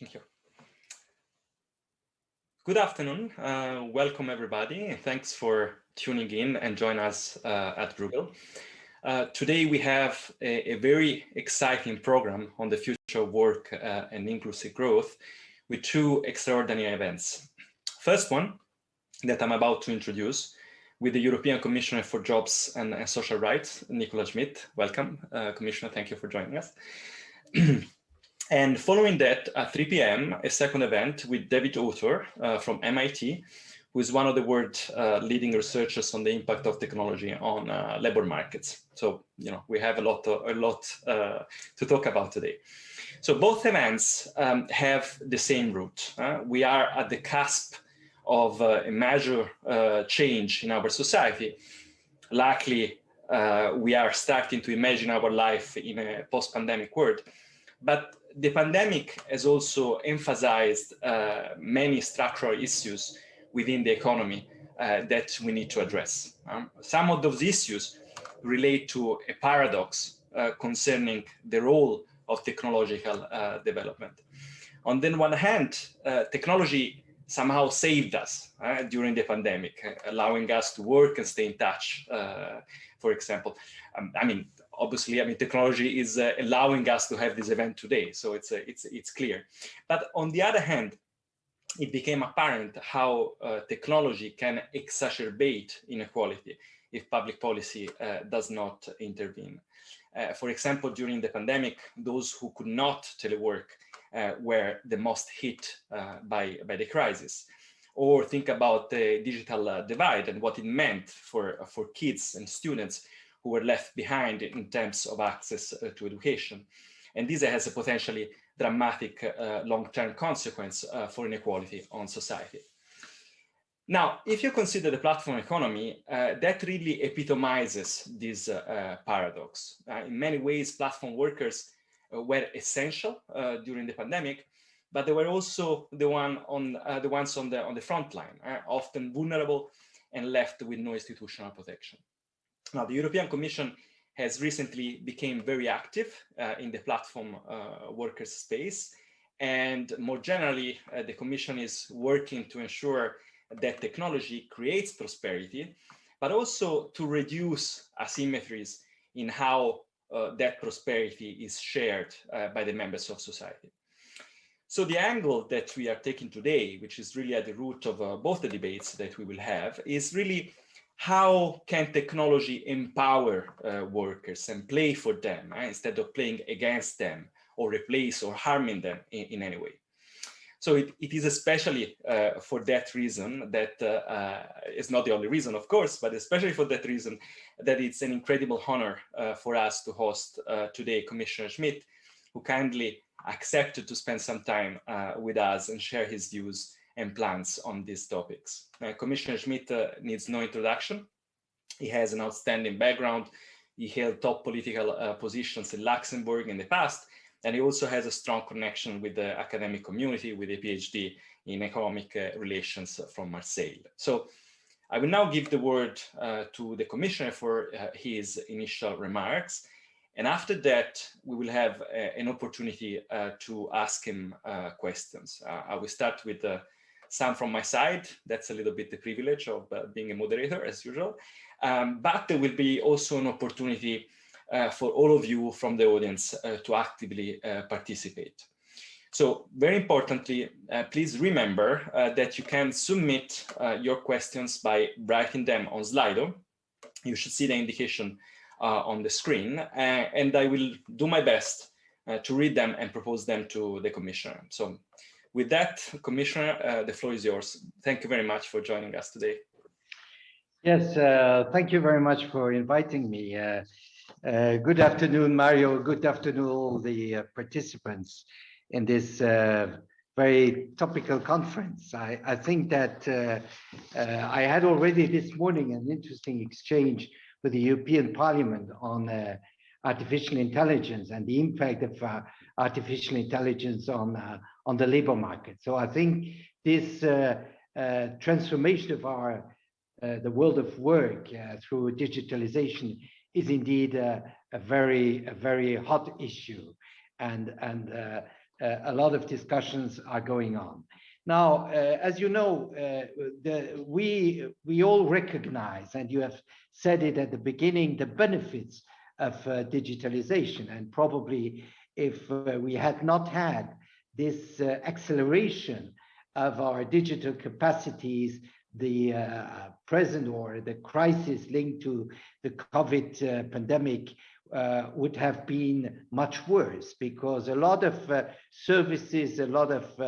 Thank you. Good afternoon. Welcome, everybody. And thanks for tuning in and join us at Bruegel. Today, we have a very exciting program on the future of work and inclusive growth with two extraordinary events. First one that I'm about to introduce with the European Commissioner for Jobs and Social Rights, Nicolas Schmit. Welcome, Commissioner. Thank you for joining us. And following that, at 3 p.m., a second event with David Autor from MIT, who is one of the world's leading researchers on the impact of technology on labor markets. So, we have a lot to talk about today. So both events have the same root. We are at the cusp of a major change in our society. Luckily, we are starting to imagine our life in a post-pandemic world. But the pandemic has also emphasized many structural issues within the economy that we need to address. Some of those issues relate to a paradox concerning the role of technological development. On the one hand, technology somehow saved us during the pandemic, allowing us to work and stay in touch, for example. Obviously, technology is allowing us to have this event today, so it's clear. But on the other hand, it became apparent how technology can exacerbate inequality if public policy does not intervene. For example, during the pandemic, those who could not telework were the most hit by the crisis. Or think about the digital divide and what it meant for kids and students who were left behind in terms of access to education. And this has a potentially dramatic long-term consequence for inequality on society. Now, if you consider the platform economy, that really epitomizes this paradox. In many ways, platform workers were essential during the pandemic, but they were also the ones on the front line, often vulnerable and left with no institutional protection. Now, the European Commission has recently become very active in the platform workers space. And more generally, the Commission is working to ensure that technology creates prosperity, but also to reduce asymmetries in how that prosperity is shared by the members of society. So the angle that we are taking today, which is really at the root of both the debates that we will have, is really how can technology empower workers and play for them instead of playing against them or replace or harming them in any way. So it is especially for that reason that it's not the only reason, of course, but especially for that reason that it's an incredible honor for us to host today Commissioner Schmit, who kindly accepted to spend some time with us and share his views and plans on these topics. Commissioner Schmit needs no introduction. He has an outstanding background. He held top political positions in Luxembourg in the past, and he also has a strong connection with the academic community with a PhD in economic relations from Marseille. So I will now give the word to the Commissioner for his initial remarks. And after that, we will have an opportunity to ask him questions. I will start with some from my side. That's a little bit the privilege of being a moderator, as usual. But there will be also an opportunity for all of you from the audience to actively participate. So very importantly, please remember that you can submit your questions by writing them on Slido. You should see the indication on the screen, and I will do my best to read them and propose them to the Commissioner. So with that, Commissioner, the floor is yours. Thank you very much for joining us today. Yes, thank you very much for inviting me. Good afternoon, Mario. Good afternoon, all the participants in this very topical conference. I think that I had already this morning an interesting exchange with the European Parliament on artificial intelligence and the impact of artificial intelligence on the labor market. So I think this transformation of the world of work through digitalization is indeed a very hot issue, and a lot of discussions are going on. Now, as you know, we all recognize, and you have said it at the beginning, the benefits of digitalization. And probably if we had not had this acceleration of our digital capacities, the present or the crisis linked to the COVID pandemic would have been much worse, because a lot of services, a lot of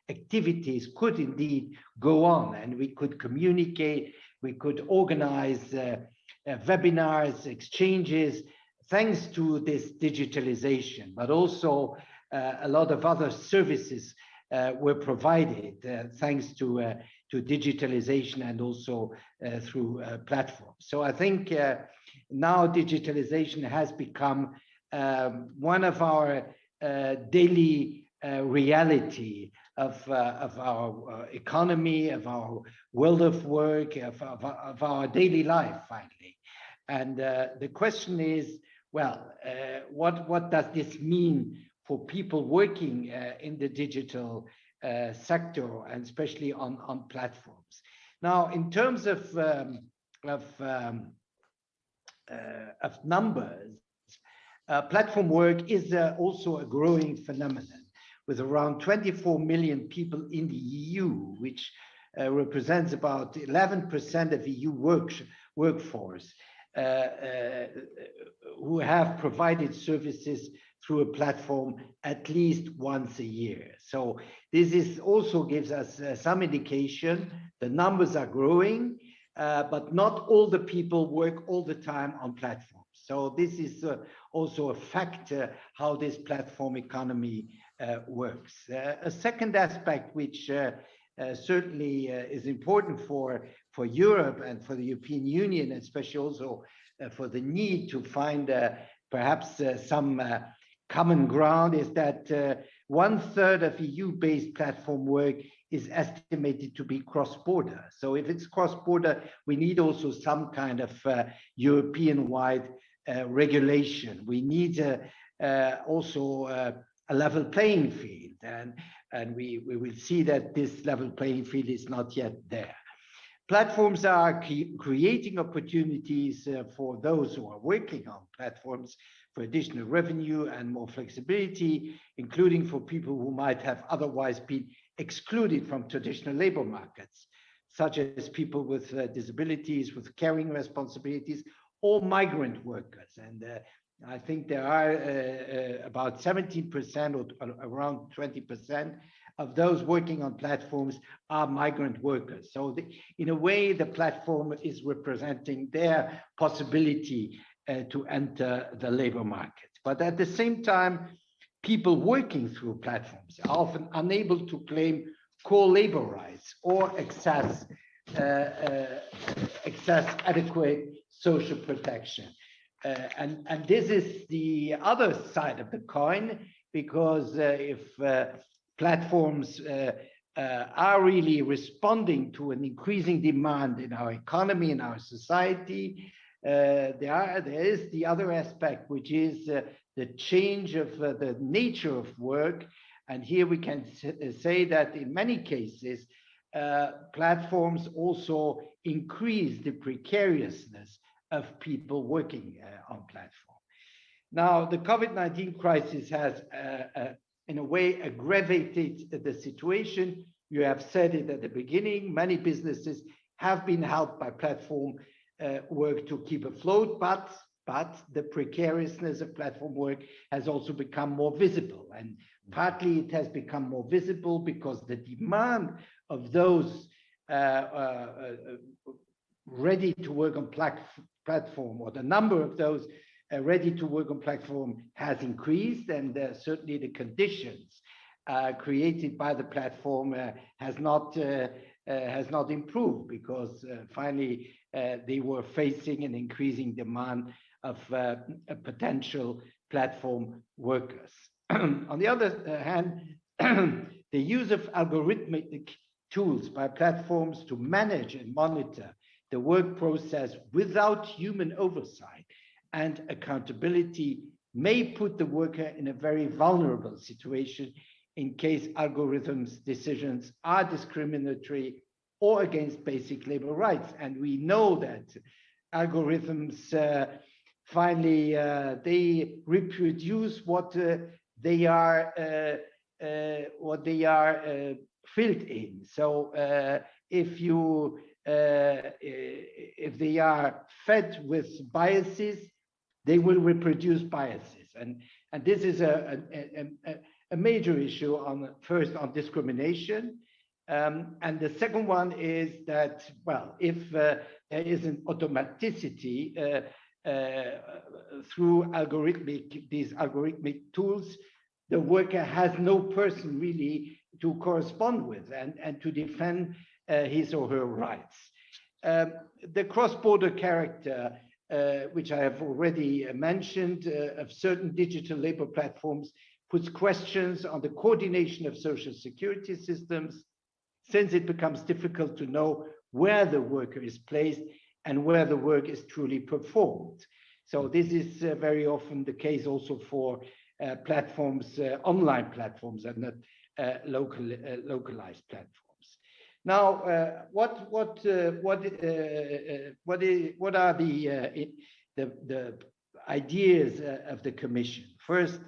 activities could indeed go on, and we could communicate, we could organize webinars, exchanges, thanks to this digitalization, but also a lot of other services were provided thanks to digitalization and also through platforms. So I think now digitalization has become one of our daily reality of our economy, of our world of work, of our daily life, finally. And the question is, well, what does this mean for people working in the digital sector, and especially on platforms? Now, in terms of numbers, platform work is also a growing phenomenon, with around 24 million people in the EU, which represents about 11% of EU workforce, who have provided services through a platform at least once a year. So this is also gives us some indication. The numbers are growing, but not all the people work all the time on platforms. So this is also a factor how this platform economy works. A second aspect, which certainly is important for Europe and for the European Union, especially also for the need to find perhaps some common ground, is that 1/3 of EU-based platform work is estimated to be cross-border. So if it's cross-border, we need also some kind of European-wide regulation. We need also a level playing field, and we will see that this level playing field is not yet there. Platforms are creating opportunities for those who are working on platforms for additional revenue and more flexibility, including for people who might have otherwise been excluded from traditional labor markets, such as people with disabilities, with caring responsibilities, or migrant workers. And I think there are about 17% or around 20% of those working on platforms are migrant workers. So in a way, the platform is representing their possibility to enter the labor market. But at the same time, people working through platforms are often unable to claim core labor rights or access adequate social protection. And this is the other side of the coin, because if platforms are really responding to an increasing demand in our economy, in our society, there is the other aspect, which is the change of the nature of work. And here we can say that in many cases, platforms also increase the precariousness of people working on platform. Now, the COVID-19 crisis has, in a way, aggravated the situation. You have said it at the beginning, many businesses have been helped by platform work to keep afloat, but the precariousness of platform work has also become more visible. And partly it has become more visible because the demand of those ready to work on platform, or the number of those ready to work on platform, has increased, and certainly the conditions created by the platform has not improved, because finally they were facing an increasing demand of potential platform workers. On the other hand, the use of algorithmic tools by platforms to manage and monitor the work process without human oversight and accountability may put the worker in a very vulnerable situation in case algorithms decisions are discriminatory or against basic labor rights. And we know that algorithms finally they reproduce what they are filled in. So if they are fed with biases, they will reproduce biases, and this is a major issue on discrimination, and the second one is that, well, if there is an automaticity through these algorithmic tools, the worker has no person really to correspond with and to defend his or her rights. The cross-border character, which I have already mentioned, of certain digital labor platforms, puts questions on the coordination of social security systems, since it becomes difficult to know where the worker is placed and where the work is truly performed. So this is very often the case also for platforms, online platforms, and not localized platforms. Now, what are the ideas of the Commission? First,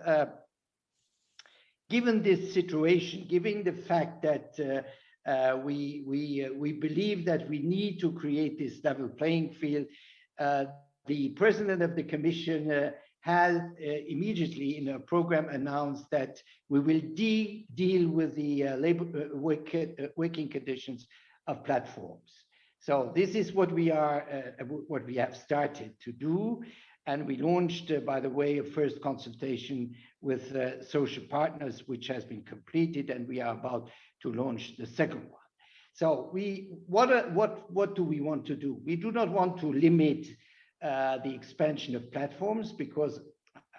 given this situation, given the fact that we believe that we need to create this level playing field, the President of the Commission has immediately in a program announced that we will deal with the working conditions of platforms. So this is what we have started to do, and we launched, by the way, a first consultation with social partners, which has been completed, and we are about to launch the second one. So what do we want to do? We do not want to limit the expansion of platforms, because,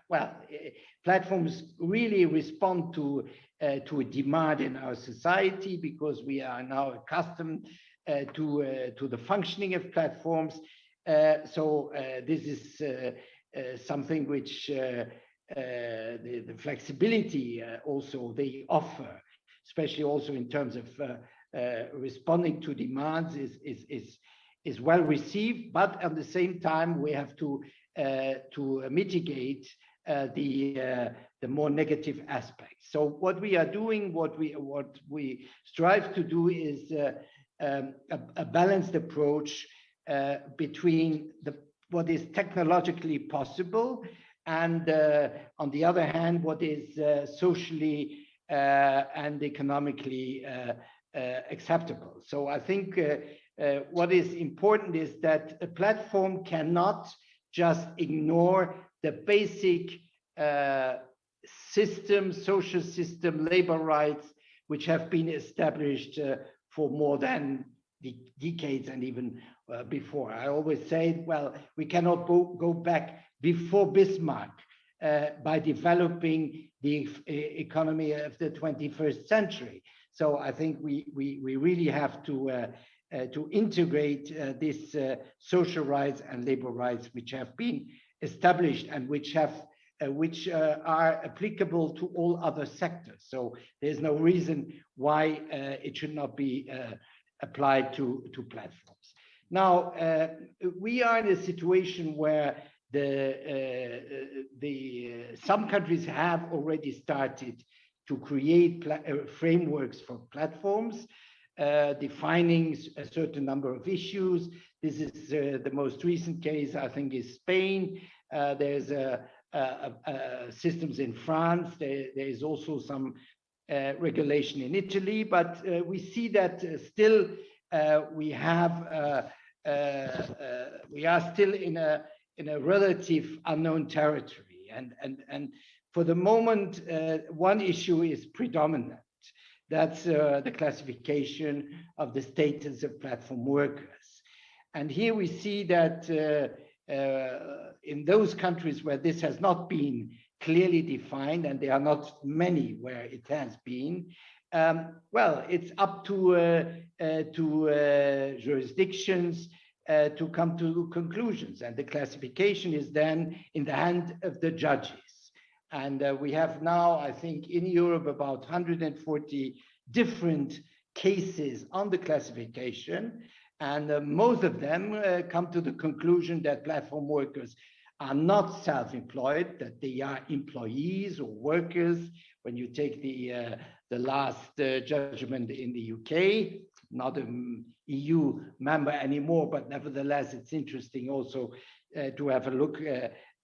well, platforms really respond to a demand in our society, because we are now accustomed to the functioning of platforms. So this is something which the flexibility also they offer, especially also in terms of responding to demands, is well received, but at the same time we have to mitigate the more negative aspects. So what we are doing, what we strive to do, is a balanced approach between what is technologically possible and, on the other hand, what is socially and economically acceptable. So I think what is important is that a platform cannot just ignore the basic social system, labor rights, which have been established for more than decades and even before. I always say, well, we cannot go back before Bismarck by developing the economy of the 21st century. So I think we really have to integrate these social rights and labor rights, which have been established and which are applicable to all other sectors. So there's no reason why it should not be applied to platforms. Now, we are in a situation where some countries have already started to create frameworks for platforms, defining a certain number of issues. This is the most recent case, I think, is Spain. There's systems in France. There is also some regulation in Italy, but we see that still we are still in a relative unknown territory, and for the moment, one issue is predominant. That's the classification of the status of platform workers. And here we see that in those countries where this has not been clearly defined, and there are not many where it has been, well, it's up to jurisdictions to come to conclusions, and the classification is then in the hand of the judges. And we have now, I think, in Europe about 140 different cases on the classification. And most of them come to the conclusion that platform workers are not self-employed, that they are employees or workers. When you take the last judgment in the UK, not an EU member anymore, but nevertheless, it's interesting also to have a look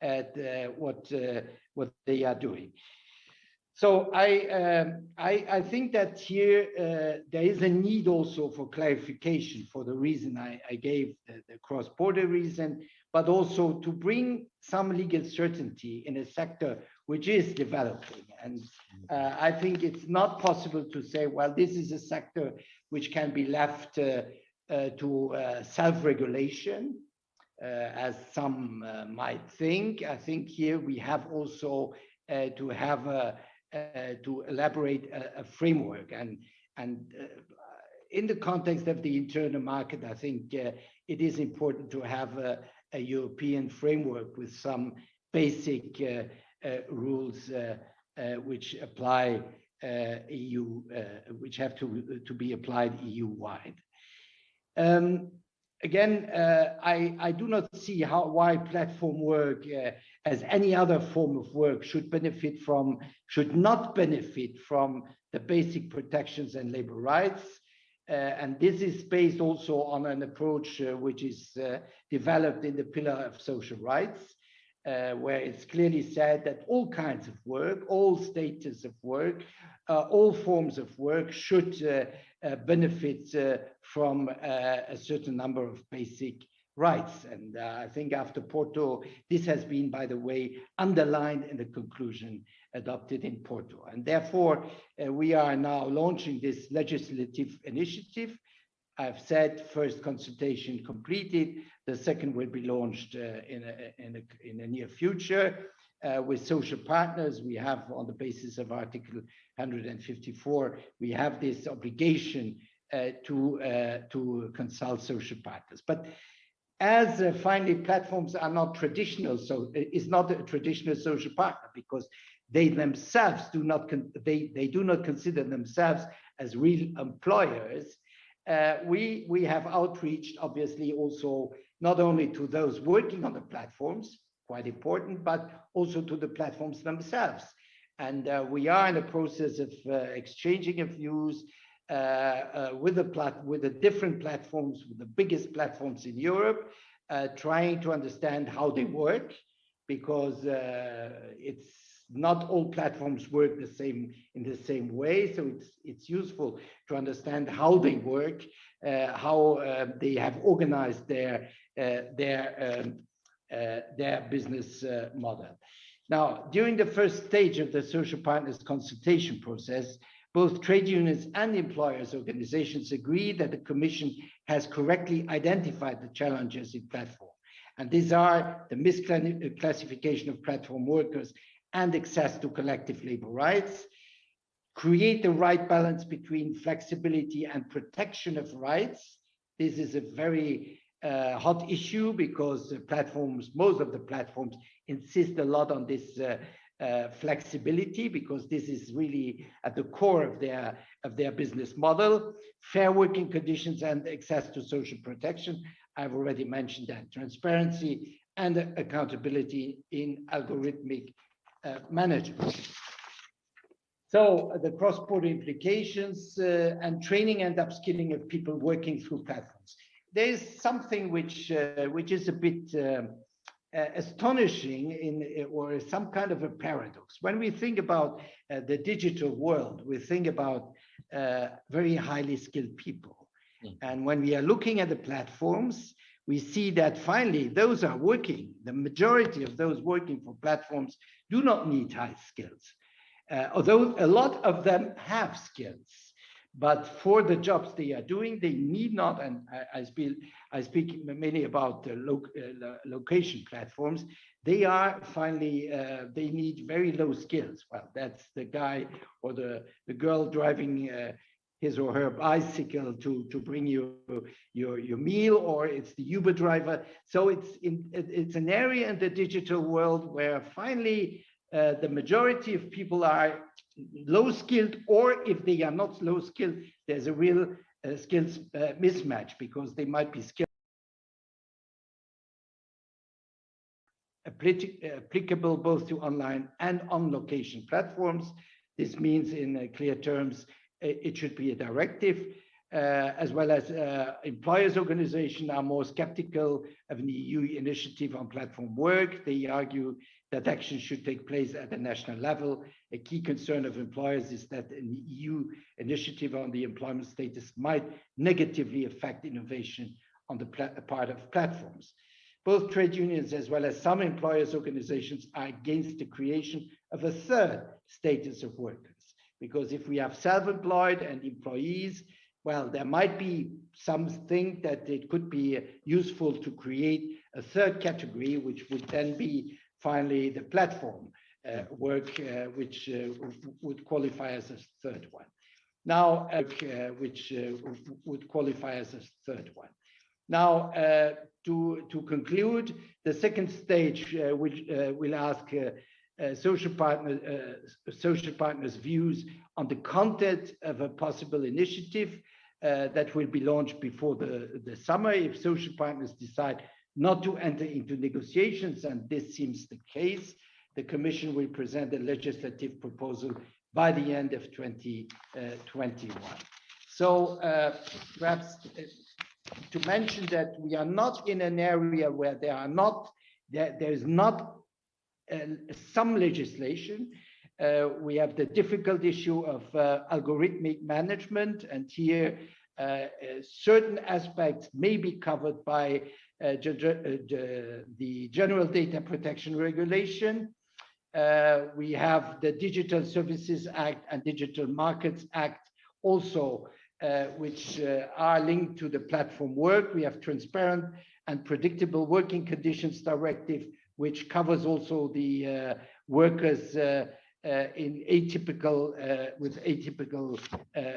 at what they are doing. So I think that here there is a need also for clarification for the reason I gave, the cross-border reason, but also to bring some legal certainty in a sector which is developing. And I think it's not possible to say, well, this is a sector which can be left to self-regulation, as some might think. I think here we have also to have to elaborate a framework, and in the context of the internal market, I think it is important to have a European framework with some basic rules which apply EU, which have to be applied EU-wide. Again, I do not see why platform work, as any other form of work, should not benefit from the basic protections and labor rights. And this is based also on an approach which is developed in the pillar of social rights, where it's clearly said that all kinds of work, all status of work, all forms of work should benefit from a certain number of basic rights. And I think after Porto, this has been, by the way, underlined in the conclusion adopted in Porto. And therefore, we are now launching this legislative initiative. I've said first consultation completed. The second will be launched in a near future with social partners. We have, on the basis of Article 154, we have this obligation to consult social partners. But as finally, platforms are not traditional, so it's not a traditional social partner, because they themselves do not consider themselves as real employers. We have outreached, obviously, also not only to those working on the platforms, quite important, but also to the platforms themselves. And we are in a process of exchanging of views with the different platforms, with the biggest platforms in Europe, trying to understand how they work, because it's not all platforms work in the same way. So it's useful to understand how they work, how they have organized their business model. Now, during the first stage of the social partners consultation process, both trade unions and employers' organizations agree that the Commission has correctly identified the challenges in platform. And these are the misclassification of platform workers and access to collective labor rights, create the right balance between flexibility and protection of rights. This is a very hot issue, because most of the platforms insist a lot on this flexibility, because this is really at the core of their business model. Fair working conditions and access to social protection, I've already mentioned that. Transparency and accountability in algorithmic management. So the cross-border implications and training and upskilling of people working through platforms. There is something which is a bit astonishing or some kind of a paradox. When we think about the digital world, we think about very highly skilled people. And when we are looking at the platforms, we see that finally those are working. The majority of those working for platforms do not need high skills, although a lot of them have skills. But for the jobs they are doing, they need not, and I speak mainly about the location platforms, they are finally, they need very low skills. Well, that's the guy or the girl driving his or her bicycle to bring you your meal, or it's the Uber driver. So it's an area in the digital world where finally the majority of people are low skilled, or if they are not low skilled, there's a real skills mismatch, because they might be skilled applicable both to online and on location platforms. This means, in clear terms, it should be a directive, as well as employers' organizations are more skeptical of an EU initiative on platform work. They argue that action should take place at the national level. A key concern of employers is that an EU initiative on the employment status might negatively affect innovation on the part of platforms. Both trade unions as well as some employers' organizations are against the creation of a third status of workers, because if we have self-employed and employees, well, there might be something that it could be useful to create a third category, which would then be finally the platform work, which would qualify as a third one. Now, would qualify as a third one. Now, to conclude, the second stage will ask social partners' views on the content of a possible initiative that will be launched before the summer. If social partners decide not to enter into negotiations, and this seems the case, the Commission will present a legislative proposal by the end of 2021. So perhaps to mention that we are not in an area where there is not some legislation. We have the difficult issue of algorithmic management, and here certain aspects may be covered by the General Data Protection Regulation. We have the Digital Services Act and Digital Markets Act also, which are linked to the platform work. We have Transparent and Predictable Working Conditions Directive, which covers also the workers in atypical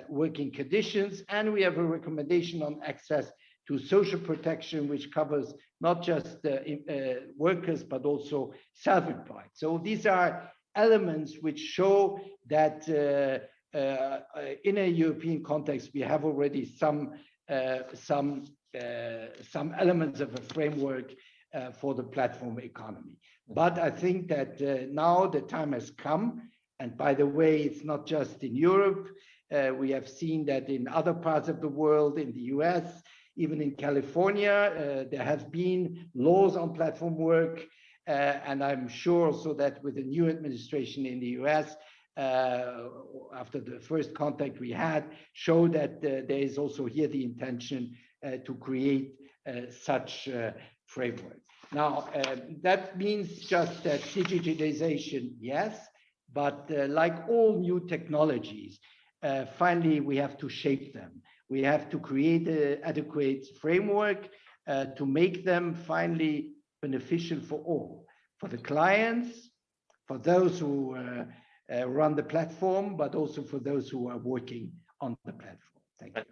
working conditions. And we have a recommendation on access to social protection, which covers not just workers, but also self-employed. So these are elements which show that in a European context, we have already some elements of a framework for the platform economy. But I think that now the time has come. And by the way, it's not just in Europe. We have seen that in other parts of the world, in the US, even in California, there have been laws on platform work. And I'm sure also that with the new administration in the US, after the first contact we had, showed that there is also here the intention to create such framework. Now, that means just that digitalization, yes, but like all new technologies, finally, we have to shape them. We have to create an adequate framework to make them finally beneficial for all, for the clients, for those who run the platform, but also for those who are working on the platform. Thank you.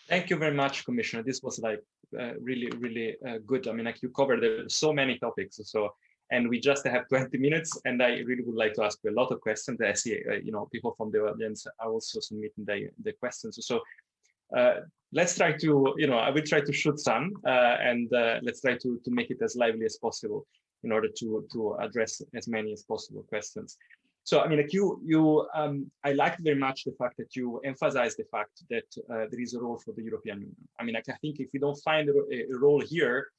Thank you very much, Commissioner. This was like really, really good. I mean, like you covered so many topics. So, and we just have 20 minutes, and I really would like to ask you a lot of questions. I see, people from the audience are also submitting the questions. So let's try to, I will try to shoot some, and let's try to make it as lively as possible in order to address as many as possible questions. So, I mean, like I liked very much the fact that you emphasize the fact that there is a role for the European Union. I mean, like, I think if we don't find a role here,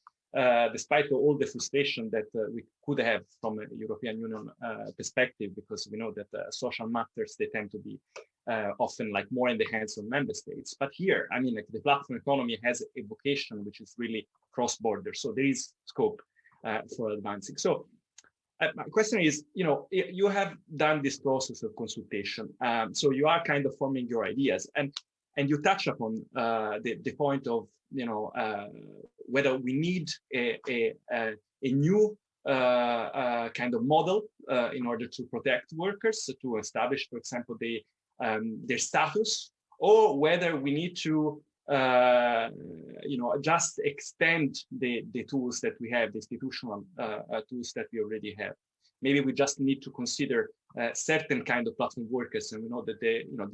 despite all the frustration that we could have from a European Union perspective, because we know that social matters, they tend to be often like more in the hands of member states. But here, I mean, like the platform economy has a vocation which is really cross-border. So there is scope for advancing. So my question is, you have done this process of consultation. So you are kind of forming your ideas, and you touch upon the point of, whether we need a new kind of model in order to protect workers, to establish, for example, their status, or whether we need to just extend the tools that we have, the institutional tools that we already have. maybe we just need to consider certain kind of platform workers, and we know that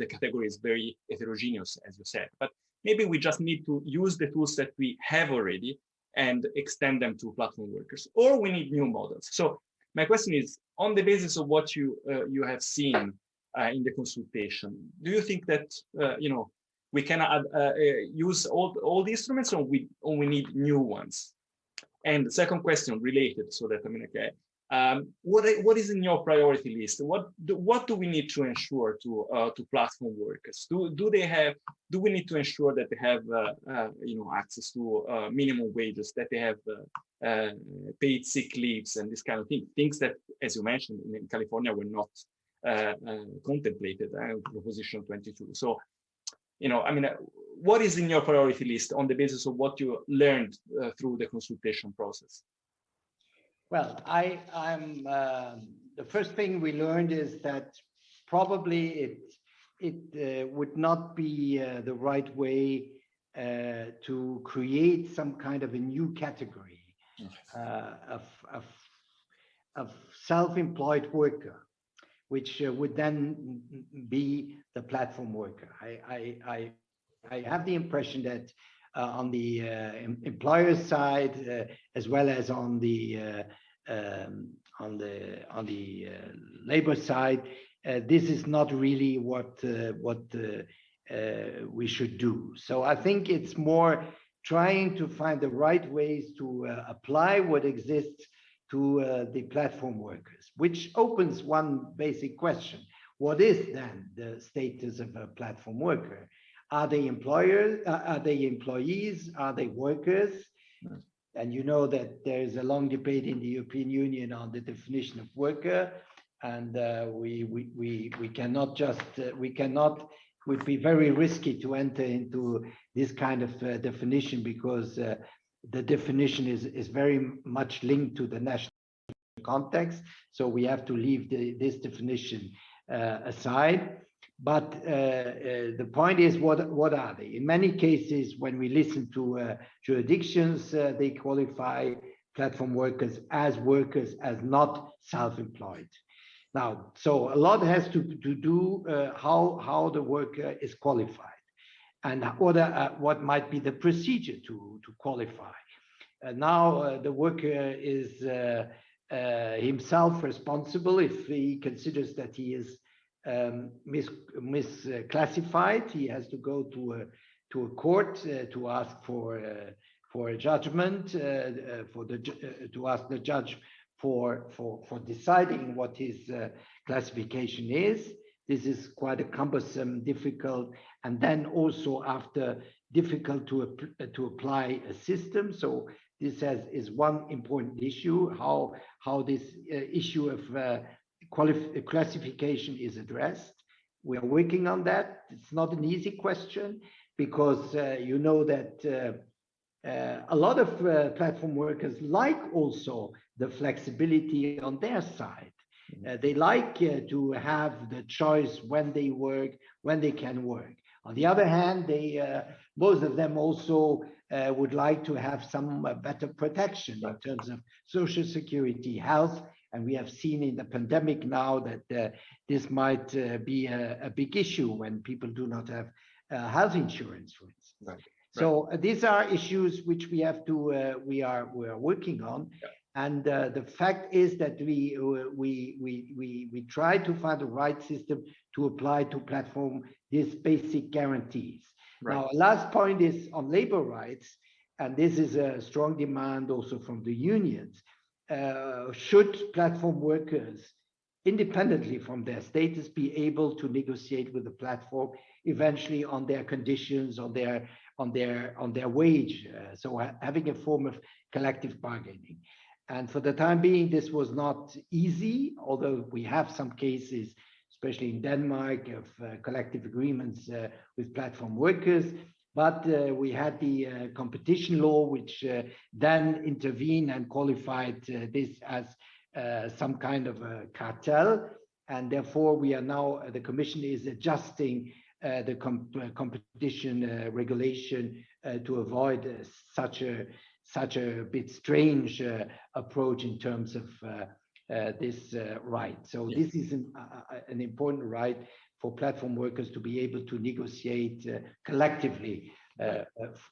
the category is very heterogeneous, as you said. But maybe we just need to use the tools that we have already and extend them to platform workers, or we need new models. So my question is, on the basis of what you have seen in the consultation, do you think that we can use all the instruments, or we need new ones? And the second question related, so that okay, what is in your priority list? What do we need to ensure to platform workers? Do we need to ensure that they have access to minimum wages, that they have paid sick leaves and this kind of things that, as you mentioned, in California were not contemplated in Proposition 22. So, what is in your priority list on the basis of what you learned through the consultation process? Well, I'm the first thing we learned is that probably it would not be the right way to create some kind of a new category of self-employed worker, which would then be the platform worker. I have the impression that on the employer side, as well as on the labor side, this is not really what we should do. So I think it's more trying to find the right ways to apply what exists to the platform workers, which opens one basic question. What is then the status of a platform worker? Are they employers? Are they employees? Are they workers? And you know that there is a long debate in the European Union on the definition of worker, and we cannot just would be very risky to enter into this kind of definition, because the definition is very much linked to the national context. So we have to leave this definition aside. But the point is, what are they? In many cases, when we listen to jurisdictions, they qualify platform workers as not self-employed. Now, so a lot has to do how the worker is qualified, and what might be the procedure to qualify. Now the worker is himself responsible if he considers that he is misclassified. He has to go to a court to ask for a judgment, to ask the judge for deciding what his classification is. This is quite a cumbersome, difficult, and then also after difficult to apply a system. So this is one important issue, how this issue of classification is addressed. We are working on that. It's not an easy question, because you know that a lot of platform workers like also the flexibility on their side. They like to have the choice when they work, when they can work. On the other hand, most of them also would like to have some better protection in terms of social security, health. And we have seen in the pandemic now that this might be a big issue when people do not have health insurance, for instance. Right. So these are issues which we have to we are working on. Yeah. And the fact is that we try to find the right system to apply to platform these basic guarantees. Right. Now, last point is on labor rights, and this is a strong demand also from the unions. Should platform workers, independently from their status, be able to negotiate with the platform eventually on their conditions, on their wage, so having a form of collective bargaining. And for the time being, this was not easy, although we have some cases, especially in Denmark, of collective agreements with platform workers. But we had the competition law, which then intervened and qualified this as some kind of a cartel. And therefore, we are now, the Commission is adjusting the competition regulation to avoid such a bit strange approach in terms of this right. So this is an important right for platform workers to be able to negotiate collectively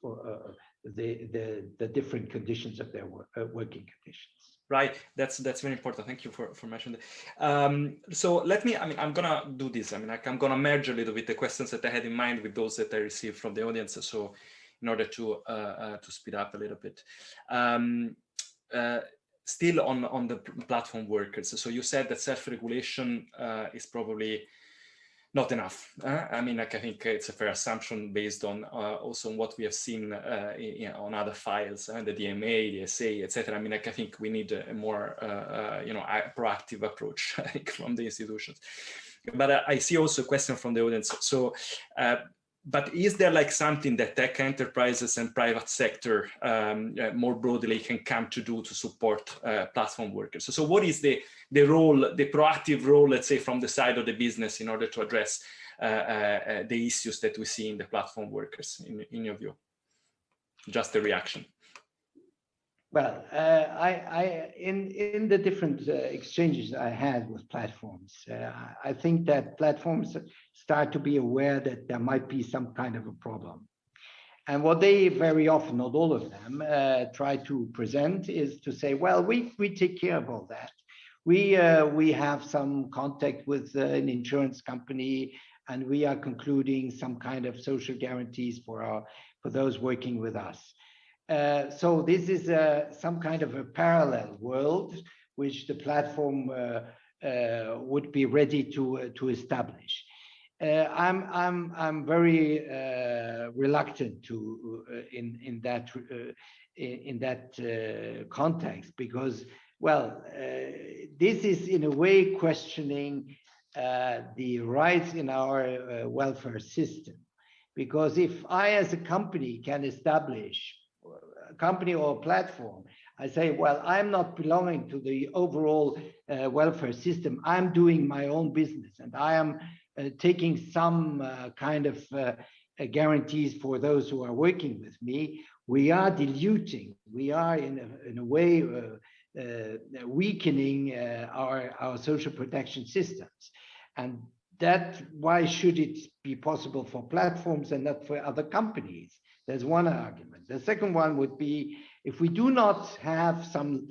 for the different conditions of their working conditions. Right, that's very important. Thank you for mentioning that. So let me, I'm gonna do this. I'm gonna merge a little bit the questions that I had in mind with those that I received from the audience. So in order to speed up a little bit. Still on the platform workers. So you said that self-regulation is probably not enough. I think it's a fair assumption based on also on what we have seen on other files, the DMA, the SA, etc. I think we need a more proactive approach from the institutions. But I see also a question from the audience. So, but is there like something that tech enterprises and private sector more broadly can come to do to support platform workers? So what is the role, the proactive role, let's say, from the side of the business in order to address the issues that we see in the platform workers, in your view? Just a reaction. Well, in the different exchanges I had with platforms, I think that platforms start to be aware that there might be some kind of a problem. And what they very often, not all of them, try to present is to say, well, we take care of all that. We have some contact with an insurance company, and we are concluding some kind of social guarantees for those working with us. So this is some kind of a parallel world which the platform would be ready to establish. I'm very reluctant to in that context, because, well, this is in a way questioning the rights in our welfare system, because if I as a company can establish a company or a platform, I say, well, I'm not belonging to the overall welfare system. I'm doing my own business, and I am taking some kind of guarantees for those who are working with me. We are diluting. We are in a way weakening our social protection systems, and that, why should it be possible for platforms and not for other companies? There's one argument. The second one would be, if we do not have some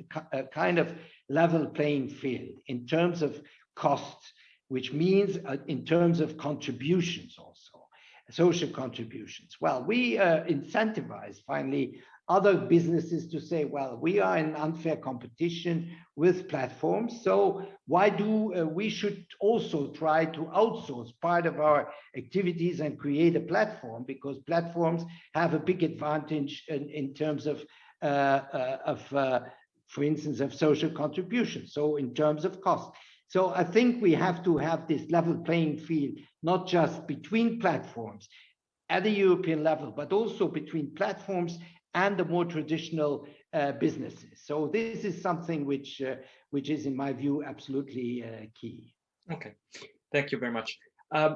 kind of level playing field in terms of costs, which means in terms of contributions also, social contributions. Well, we incentivize finally other businesses to say, well, we are in unfair competition with platforms, so why do we should also try to outsource part of our activities and create a platform, because platforms have a big advantage in terms of for instance, of social contributions, so in terms of cost. So I think we have to have this level playing field, not just between platforms at the European level, but also between platforms and the more traditional businesses. So this is something which is, in my view, absolutely key. Okay, thank you very much.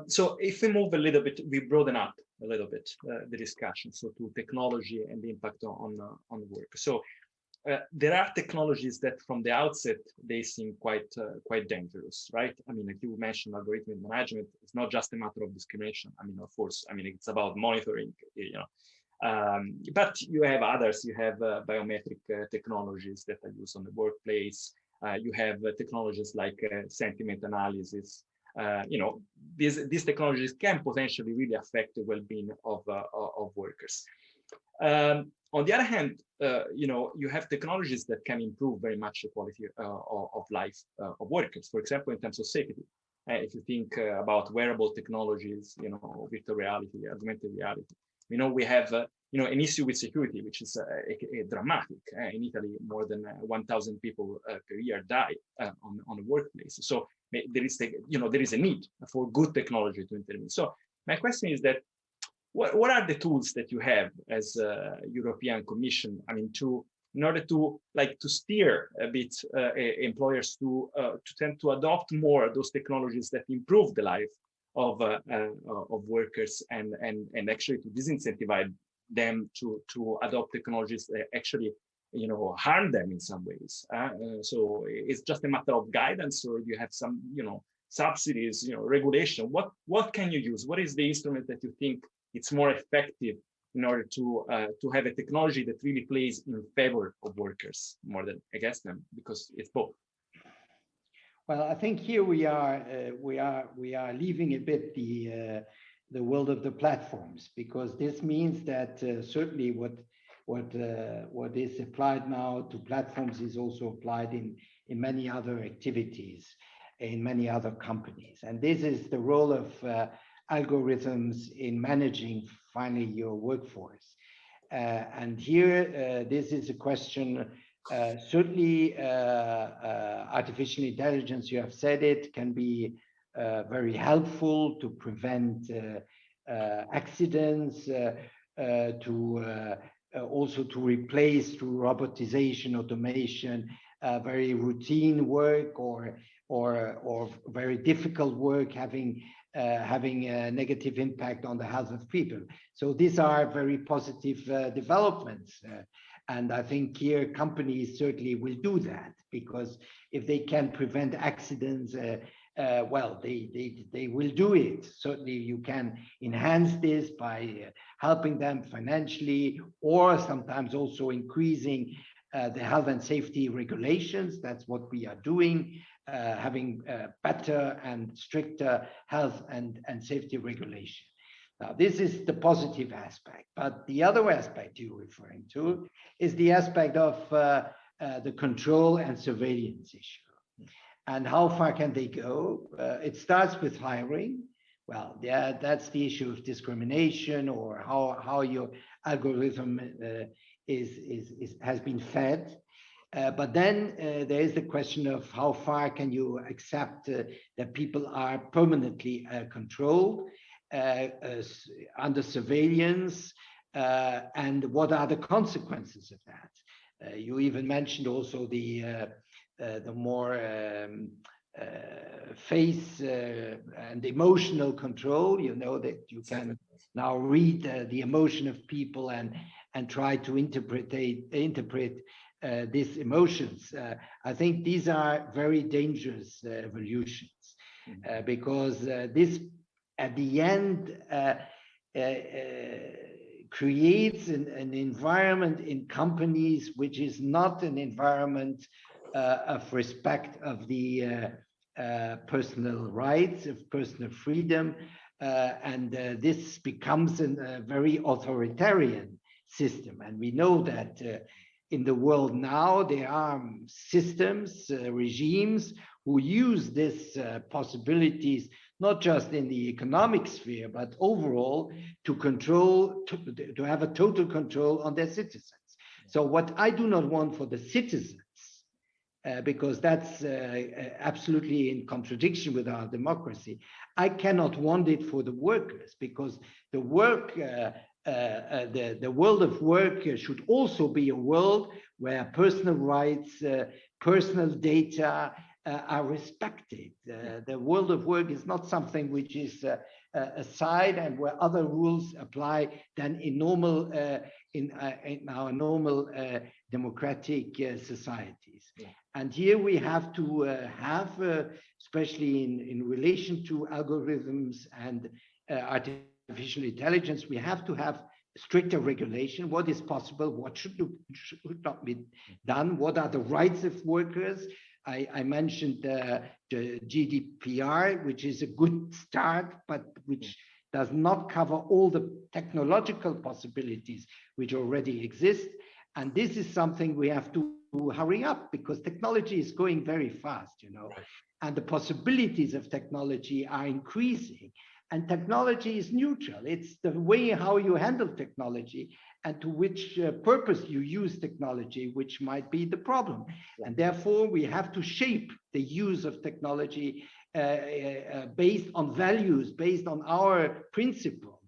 So if we move a little bit, we broaden up a little bit the discussion, so to technology and the impact on work. So there are technologies that from the outset, they seem quite dangerous, right? I mean, like you mentioned, algorithm management, it's not just a matter of discrimination. I mean, of course, I mean, it's about monitoring, you know. But you have others, you have biometric technologies that are used on the workplace. You have technologies like sentiment analysis. You know, these technologies can potentially really affect the well-being of workers. On the other hand, you know, you have technologies that can improve very much the quality of life of workers. For example, in terms of safety, if you think about wearable technologies, you know, virtual reality, augmented reality, you know, we have you know, an issue with security, which is dramatic. In Italy, more than 1,000 people per year die on the workplace. So there is, you know, there is a need for good technology to intervene. So my question is that, what are the tools that you have as a European Commission? I mean, in order to steer a bit employers to tend to adopt more those technologies that improve the life of workers, and actually to disincentivize them to adopt technologies that actually harm them in some ways. So it's just a matter of guidance, or you have some, subsidies, regulation. What can you use? What is the instrument that you think it's more effective in order to have a technology that really plays in favor of workers more than against them, because it's both? Well, I think here we are leaving a bit the world of the platforms, because this means that certainly what is applied now to platforms is also applied in many other activities, in many other companies. And this is the role of algorithms in managing finally your workforce. And here, this is a question, certainly artificial intelligence, you have said it, can be very helpful to prevent accidents, also to replace through robotization, automation, very routine work or very difficult work having a negative impact on the health of people. So these are very positive developments. And I think here companies certainly will do that, because if they can prevent accidents, well, they will do it. Certainly you can enhance this by helping them financially, or sometimes also increasing the health and safety regulations. That's what we are doing, having better and stricter health and safety regulation. Now, this is the positive aspect, but the other aspect you're referring to is the aspect of the control and surveillance issue. And how far can they go? It starts with hiring. Well, yeah, that's the issue of discrimination, or how your algorithm has been fed. But then there is the question of how far can you accept that people are permanently controlled, under surveillance, and what are the consequences of that? You even mentioned also the more face and emotional control. You know that you can now read the emotion of people and try to interpret these emotions. I think these are very dangerous evolutions, because this at the end creates an environment in companies which is not an environment of respect of the personal rights, of personal freedom, and this becomes a very authoritarian system. And we know that in the world now, there are systems, regimes who use these possibilities, not just in the economic sphere, but overall to control, to have a total control on their citizens. So what I do not want for the citizens, because that's absolutely in contradiction with our democracy, I cannot want it for the workers, because the work, the world of work should also be a world where personal rights, personal data are respected. The world of work is not something which is aside and where other rules apply than in normal in our normal democratic societies. Yeah. And here we have to have, especially in relation to algorithms and artificial intelligence, we have to have stricter regulation. What is possible? What should not be done? What are the rights of workers? I mentioned the GDPR, which is a good start, but which does not cover all the technological possibilities which already exist. And this is something we have to hurry up, because technology is going very fast, you know, and the possibilities of technology are increasing. And technology is neutral. It's the way how you handle technology and to which purpose you use technology, which might be the problem. And therefore, we have to shape the use of technology based on values, based on our principles.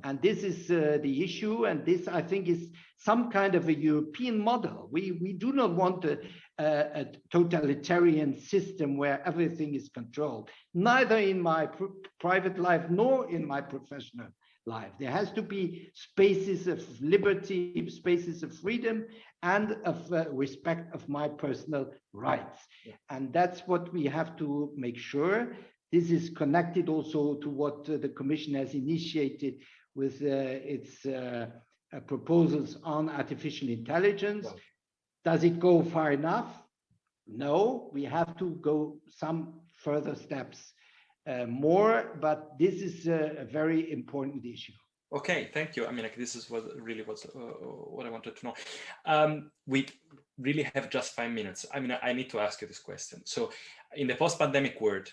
And this is the issue. And this, I think, is some kind of a European model. We do not want a totalitarian system where everything is controlled, neither in my private life nor in my professional life. There has to be spaces of liberty, spaces of freedom, and of respect of my personal rights. And that's what we have to make sure. This is connected also to what the Commission has initiated with its proposals on artificial intelligence. Does it go far enough? No, we have to go some further steps more, but this is a very important issue. Okay, thank you. I mean, like, this is what really was what I wanted to know. We really have just 5 minutes. I mean, I need to ask you this question. So in the post-pandemic world,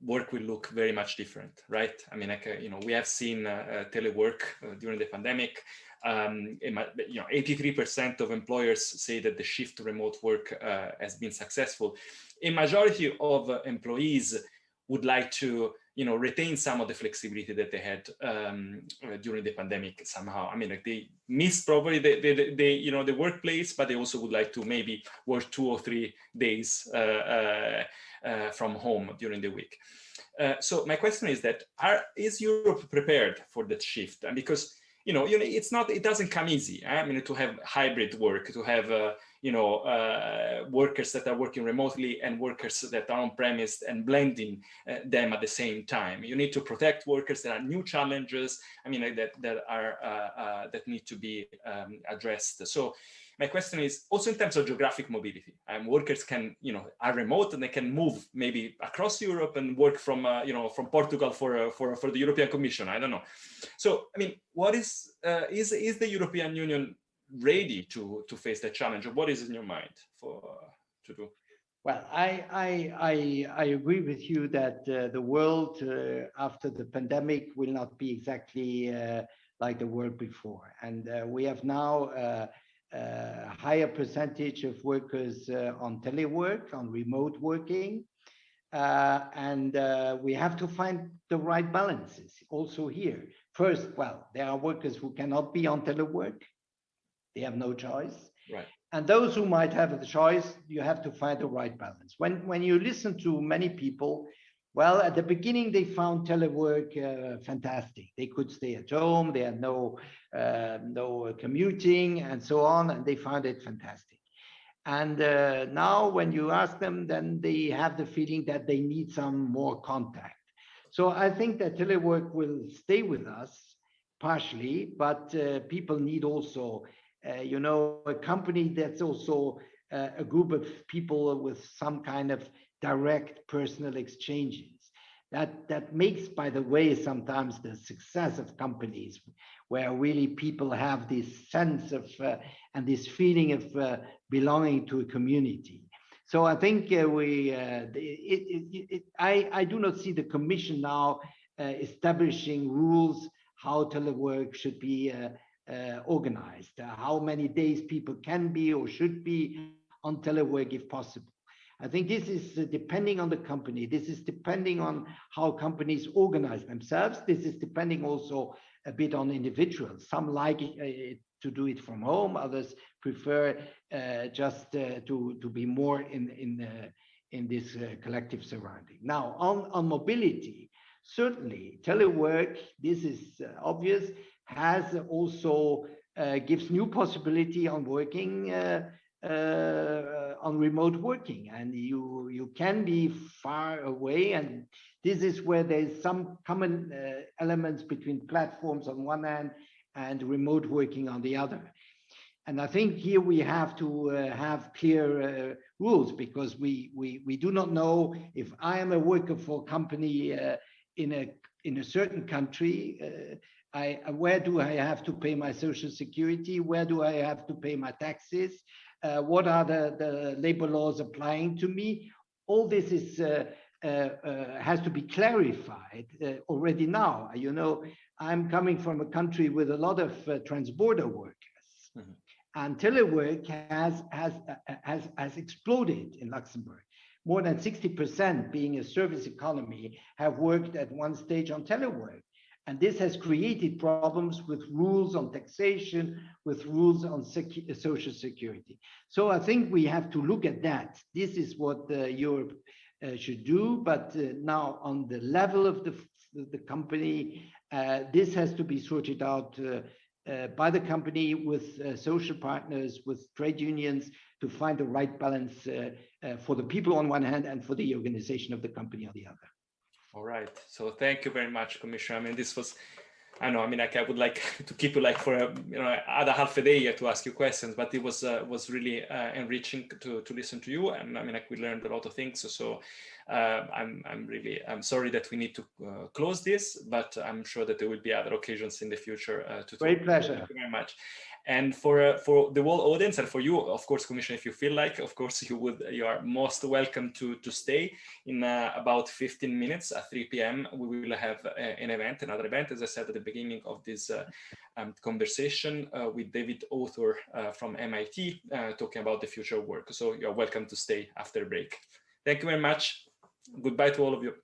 work will look very much different, right? I mean, like, we have seen telework during the pandemic. 83% of employers say that the shift to remote work has been successful. A majority of employees would like to retain some of the flexibility that they had during the pandemic somehow. I mean, like, they miss probably the workplace, but they also would like to maybe work 2 or 3 days from home during the week. So my question is that is Europe prepared for that shift? And because it doesn't come easy. I mean, to have hybrid work, to have workers that are working remotely and workers that are on premise, and blending them at the same time. You need to protect workers. There are new challenges. I mean, that need to be addressed. So my question is also in terms of geographic mobility. Workers can, are remote, and they can move maybe across Europe and work from, from Portugal for the European Commission. I don't know. So, I mean, what is the European Union ready to face that challenge? Or what is in your mind to do? Well, I agree with you that the world after the pandemic will not be exactly like the world before. And we have now a higher percentage of workers on telework, on remote working. And we have to find the right balances also here. First, well, there are workers who cannot be on telework. They have no choice. Right. And those who might have the choice, you have to find the right balance. When you listen to many people, well, at the beginning, they found telework fantastic. They could stay at home. They had no commuting and so on, and they found it fantastic. And now when you ask them, then they have the feeling that they need some more contact. So I think that telework will stay with us partially, but people need also, a company that's also a group of people with some kind of direct personal exchanges. That makes, by the way, sometimes the success of companies, where really people have this sense of and this feeling of belonging to a community. So I think I do not see the Commission now establishing rules how telework should be organized, how many days people can be or should be on telework if possible. I think this is depending on the company. This is depending on how companies organize themselves. This is depending also a bit on individuals. Some like to do it from home. Others prefer just to be more in this collective surrounding. Now, on mobility, certainly telework, this is obvious, has also gives new possibility on working on remote working, and you can be far away, and this is where there's some common elements between platforms on one hand and remote working on the other. And I think here we have to have clear rules, because we do not know if I am a worker for a company in a certain country, where do I have to pay my social security? Where do I have to pay my taxes? What are the labor laws applying to me? All this is has to be clarified already now. I'm coming from a country with a lot of transborder workers, and telework has exploded in Luxembourg. More than 60%, being a service economy, have worked at one stage on telework. And this has created problems with rules on taxation, with rules on social security. So I think we have to look at that. This is what Europe should do. But now on the level of the company, this has to be sorted out by the company with social partners, with trade unions, to find the right balance for the people on one hand and for the organization of the company on the other. All right. So thank you very much, Commissioner. I mean, this was, I know, I mean, like, I would like to keep you like for other half a day here to ask you questions, but it was really enriching to listen to you. And I mean, like, we learned a lot of things. So I'm sorry that we need to close this, but I'm sure that there will be other occasions in the future to Great talk. pleasure. Thank you very much. And for the whole audience and for you, of course, Commissioner, if you feel like, of course, you are most welcome to stay. In about 15 minutes at 3 p.m. we will have another event, as I said at the beginning of this conversation, with David Author from MIT, talking about the future of work. So you're welcome to stay after the break. Thank you very much. Goodbye to all of you.